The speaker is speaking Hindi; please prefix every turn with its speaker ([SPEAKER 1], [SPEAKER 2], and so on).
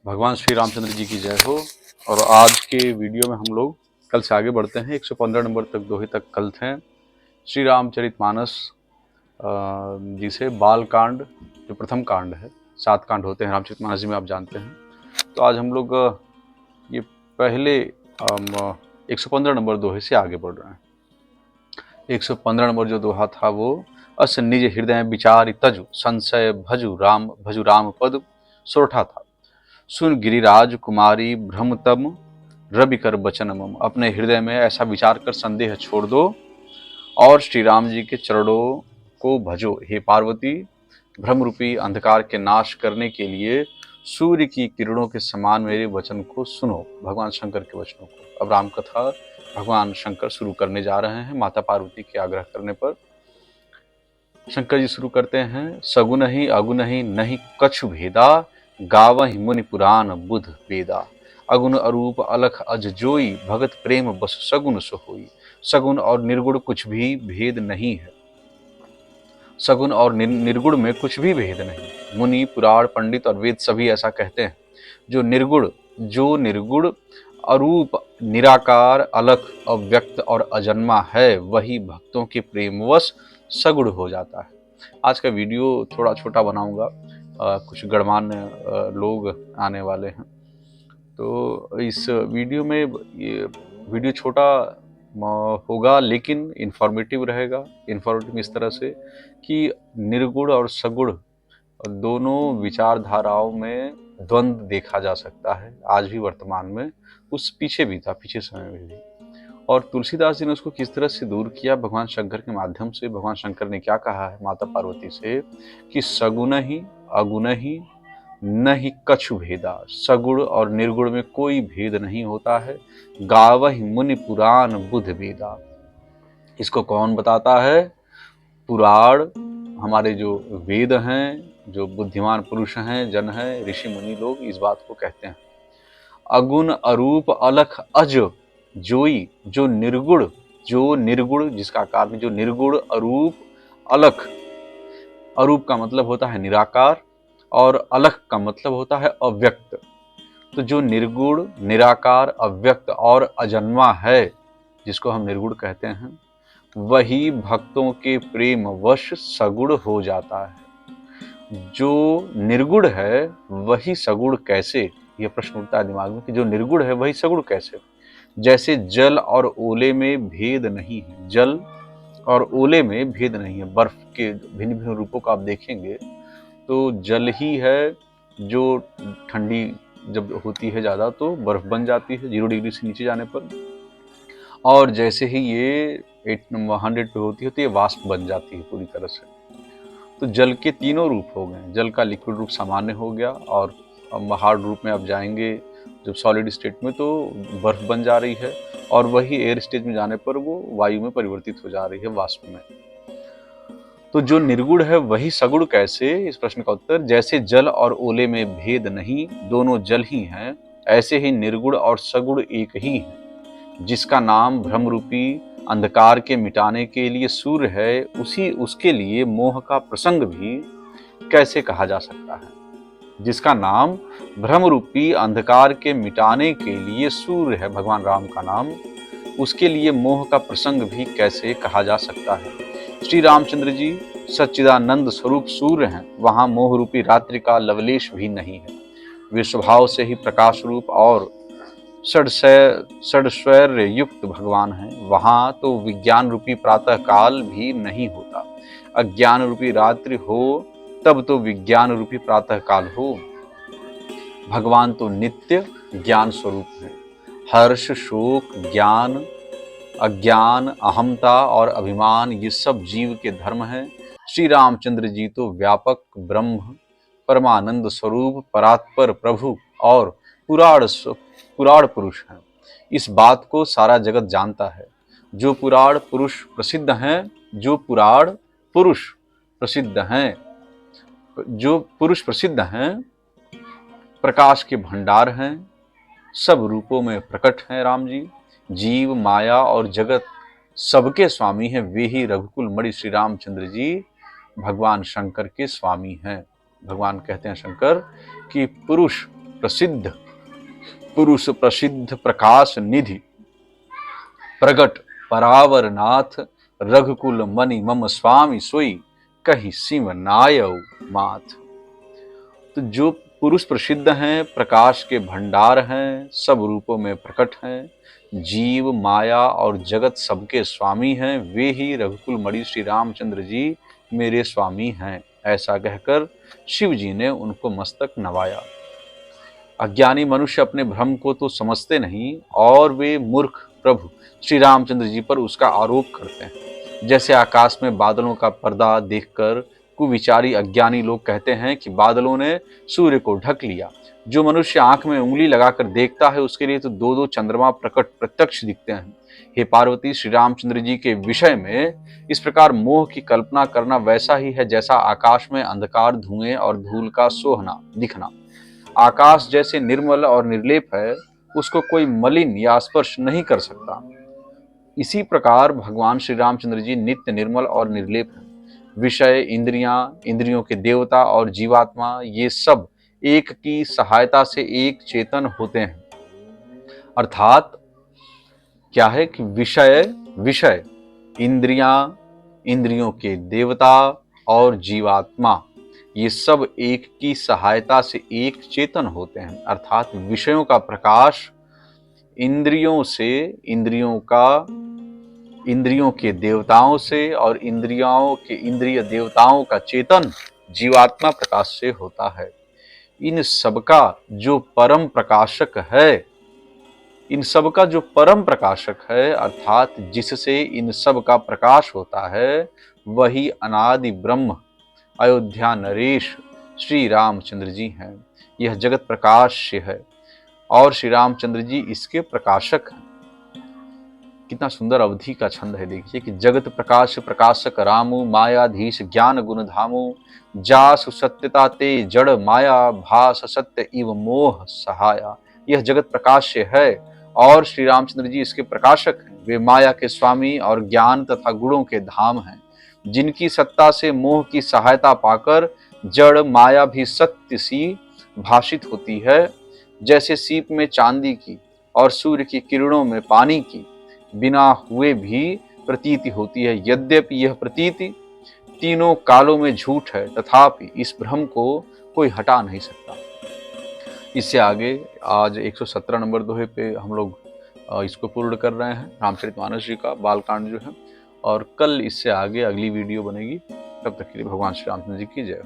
[SPEAKER 1] भगवान श्री रामचंद्र जी की जय हो। और आज के वीडियो में हम लोग कल से आगे बढ़ते हैं। 115 नंबर तक दोहे तक कल थे। श्री रामचरितमानस जी से बाल कांड जो प्रथम कांड है, 7 कांड होते हैं रामचरितमानस जी में, आप जानते हैं। तो आज हम लोग ये पहले 115 नंबर दोहे से आगे बढ़ रहे हैं। 115 नंबर जो दोहा था वो अस निज हृदय विचार तजु संशय भजु राम पद सोरठा था। सुन गिरिराज कुमारी भ्रमतम रवि कर बचन मम। अपने हृदय में ऐसा विचार कर संदेह छोड़ दो और श्री राम जी के चरणों को भजो। हे पार्वती, भ्रम रूपी अंधकार के नाश करने के लिए सूर्य की किरणों के समान मेरे वचन को सुनो। भगवान शंकर के वचनों को। अब राम कथा भगवान शंकर शुरू करने जा रहे हैं। माता पार्वती के आग्रह करने पर शंकर जी शुरू करते हैं। सगुन ही अगुन ही नहीं कछु भेदा, गावहि मुनि पुराण बुध वेदा। अगुण अरूप अलख अज जोई, भगत प्रेम बस सगुन सो होई। सगुन और निर्गुण कुछ भी भेद नहीं है। सगुन और निर्गुण में कुछ भी भेद नहीं। मुनि, पुराण, पंडित और वेद सभी ऐसा कहते हैं। जो निर्गुण अरूप, निराकार, अलख, अव्यक्त और अजन्मा है, वही भक्तों के प्रेमवश सगुण हो जाता है। आज का वीडियो थोड़ा छोटा बनाऊंगा, कुछ गणमान्य लोग आने वाले हैं, तो इस वीडियो में ये वीडियो छोटा होगा लेकिन इन्फॉर्मेटिव रहेगा। इन्फॉर्मेटिव इस तरह से कि निर्गुण और सगुण दोनों विचारधाराओं में द्वंद्व देखा जा सकता है, आज भी, वर्तमान में, उस पीछे भी था, पीछे समय में भी। और तुलसीदास जी ने उसको किस तरह से दूर किया भगवान शंकर के माध्यम से। भगवान शंकर ने क्या कहा है माता पार्वती से कि सगुण ही अगुण ही नहीं कछु भेदा। सगुण और निर्गुण में कोई भेद नहीं होता है। गावहि मुनि पुराण बुध वेदा। इसको कौन बताता है? पुराण, हमारे जो वेद हैं, जो बुद्धिमान पुरुष हैं, जन हैं, ऋषि मुनि लोग इस बात को कहते हैं। अगुण अरूप अलख अज जोई। जो निर्गुण जिसका कारण जो निर्गुण अरूप अलख, अरूप का मतलब होता है निराकार और अलख का मतलब होता है अव्यक्त। तो जो निर्गुण, निराकार, अव्यक्त और अजन्मा है, जिसको हम निर्गुण कहते हैं, वही भक्तों के प्रेम वश सगुण हो जाता है। जो निर्गुण है वही सगुण कैसे? यह प्रश्न उठता है दिमाग में कि जो निर्गुण है वही सगुण कैसे? जैसे जल और ओले में भेद नहीं है। जल और ओले में भेद नहीं है। बर्फ के भिन्न भिन्न रूपों को आप देखेंगे तो जल ही है जो ठंडी जब होती है ज़्यादा तो बर्फ बन जाती है 0 डिग्री से नीचे जाने पर, और जैसे ही ये 100 पे होती है तो ये वाष्प बन जाती है पूरी तरह से। तो जल के तीनों रूप हो गए। जल का लिक्विड रूप सामान्य हो गया, और हार्ड रूप में आप जाएंगे जब सॉलिड स्टेट में तो बर्फ बन जा रही है, और वही एयर स्टेज में जाने पर वो वायु में परिवर्तित हो जा रही है, वाष्प में। तो जो निर्गुण है वही सगुण कैसे? इस प्रश्न का उत्तर, जैसे जल और ओले में भेद नहीं, दोनों जल ही हैं, ऐसे ही निर्गुण और सगुण एक ही है। जिसका नाम भ्रम रूपी अंधकार के मिटाने के लिए सूर्य है, उसके लिए मोह का प्रसंग भी कैसे कहा जा सकता है? जिसका नाम भ्रम रूपी अंधकार के मिटाने के लिए सूर्य है, भगवान राम का नाम, उसके लिए मोह का प्रसंग भी कैसे कहा जा सकता है? श्री रामचंद्र जी सच्चिदानंद स्वरूप सूर्य हैं, वहां मोह रूपी रात्रि का लवलेश भी नहीं है। वे स्वभाव से ही प्रकाश रूप और षड्श्वैर्य युक्त भगवान हैं, वहां तो विज्ञान रूपी प्रातः काल भी नहीं होता। अज्ञान रूपी रात्रि हो तब तो विज्ञान रूपी प्रातः काल हो। भगवान तो नित्य ज्ञान स्वरूप है। हर्ष, शोक, ज्ञान, अज्ञान, अहमता और अभिमान ये सब जीव के धर्म हैं। श्री रामचंद्र जी तो व्यापक ब्रह्म, परमानंद स्वरूप, परात्पर प्रभु और पुराण पुरुष हैं। इस बात को सारा जगत जानता है। जो पुराण पुरुष प्रसिद्ध हैं, जो पुरुष प्रसिद्ध हैं, प्रकाश के भंडार हैं, सब रूपों में प्रकट हैं राम जी। जीव, माया और जगत सबके स्वामी हैं, वे ही रघुकुल मणि श्री रामचंद्र जी भगवान शंकर के स्वामी हैं। भगवान कहते हैं शंकर कि पुरुष प्रसिद्ध पुरुष प्रसिद्ध प्रकाश निधि प्रगट परावर नाथ रघुकुल मणि मम स्वामी सोई कही सिंह नायव माथ। तो जो पुरुष प्रसिद्ध हैं, प्रकाश के भंडार हैं, सब रूपों में प्रकट हैं, जीव माया और जगत सबके स्वामी हैं, वे ही रघुकुल मणि श्री रामचंद्र जी मेरे स्वामी हैं, ऐसा कहकर शिव जी ने उनको मस्तक नवाया। अज्ञानी मनुष्य अपने भ्रम को तो समझते नहीं और वे मूर्ख प्रभु श्री रामचंद्र जी पर उसका आरोप करते हैं। जैसे आकाश में बादलों का पर्दा देखकर कुविचारी अज्ञानी लोग कहते हैं कि बादलों ने सूर्य को ढक लिया। जो मनुष्य आंख में उंगली लगाकर देखता है उसके लिए तो दो दो चंद्रमा प्रकट प्रत्यक्ष दिखते हैं। हे पार्वती, श्री रामचंद्र जी के विषय में इस प्रकार मोह की कल्पना करना वैसा ही है जैसा आकाश में अंधकार, धुएं और धूल का सोहना दिखना। आकाश जैसे निर्मल और निर्लेप है, उसको कोई मलिन या स्पर्श नहीं कर सकता। इसी प्रकार भगवान श्री रामचंद्र जी नित्य निर्मल और निर्लेप हैं। विषय, इंद्रियां, इंद्रियों के देवता और जीवात्मा, ये सब एक की सहायता से एक चेतन होते हैं। अर्थात क्या है कि विषय, इंद्रियां, इंद्रियों के देवता और जीवात्मा, ये सब एक की सहायता से एक चेतन होते हैं। अर्थात विषयों का प्रकाश इंद्रियों से, इंद्रियों के देवताओं से और इंद्रियों के इंद्रिय देवताओं का चेतन जीवात्मा प्रकाश से होता है। इन सबका जो परम प्रकाशक है, अर्थात जिससे इन सब का प्रकाश होता है, वही अनादि ब्रह्म अयोध्या नरेश श्री रामचंद्र जी हैं। यह जगत प्रकाश्य है और श्री रामचंद्र जी इसके प्रकाशक हैं। कितना सुंदर अवधि का छंद है, देखिए कि जगत प्रकाश प्रकाशक रामु मायाधीश ज्ञान गुण धामु जासु सत्यता ते जड़ माया भास सत्य इव मोह सहाया। यह जगत प्रकाश्य है और श्री रामचंद्र जी इसके प्रकाशक हैं। वे माया के स्वामी और ज्ञान तथा गुणों के धाम हैं, जिनकी सत्ता से मोह की सहायता पाकर जड़ माया भी सत्य सी भाषित होती है। जैसे सीप में चांदी की और सूर्य की किरणों में पानी की बिना हुए भी प्रतीति होती है। यद्यपि यह प्रतीति तीनों कालों में झूठ है, तथापि इस भ्रम को कोई हटा नहीं सकता। इससे आगे आज 117 नंबर दोहे पे हम लोग इसको पूर्ण कर रहे हैं, रामचरितमानस जी का बालकांड जो है, और कल इससे आगे अगली वीडियो बनेगी। तब तक के लिए भगवान श्री रामचंद्र जी की जय।